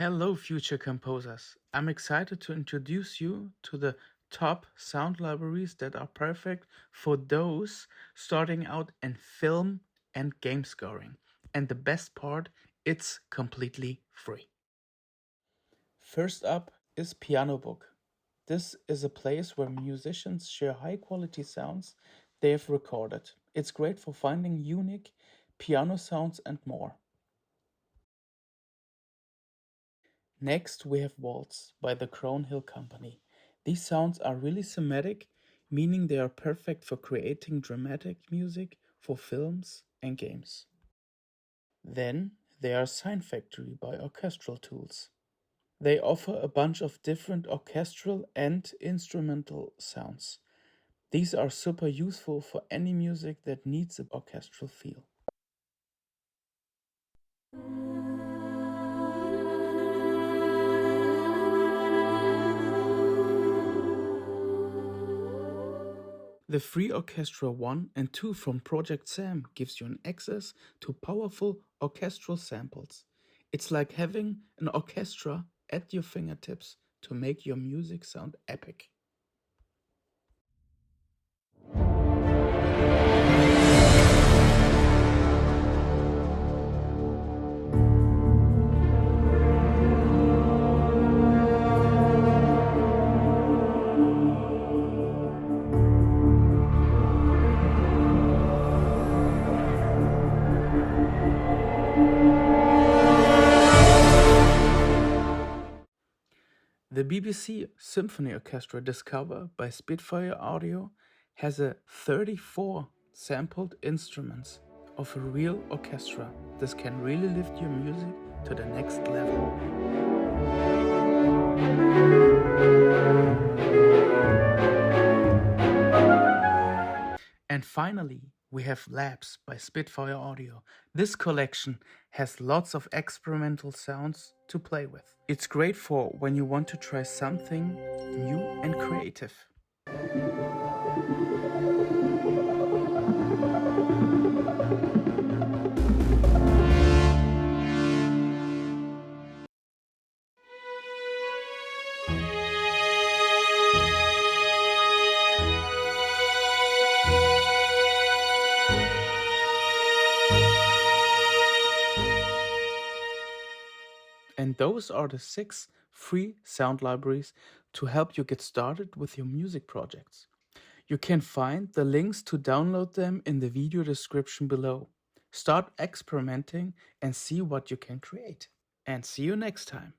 Hello, future composers. I'm excited to introduce you to the top sound libraries that are perfect for those starting out in film and game scoring. And the best part, it's completely free. First up is Piano Book. This is a place where musicians share high quality sounds they have recorded. It's great for finding unique piano sounds and more. Next, we have Waltz by the Crown Hill Company. These sounds are really thematic, meaning they are perfect for creating dramatic music for films and games. Then there are Sign Factory by Orchestral Tools. They offer a bunch of different orchestral and instrumental sounds. These are super useful for any music that needs an orchestral feel. The free Orchestra 1 and 2 from Project Sam gives you an access to powerful orchestral samples. It's like having an orchestra at your fingertips to make your music sound epic. The BBC Symphony Orchestra Discover by Spitfire Audio has a 34 sampled instruments of a real orchestra. This can really lift your music to the next level. And finally, we have Labs by Spitfire Audio. This collection has lots of experimental sounds to play with. It's great for when you want to try something new and creative. And those are the 6 free sound libraries to help you get started with your music projects. You can find the links to download them in the video description below. Start experimenting and see what you can create. And see you next time.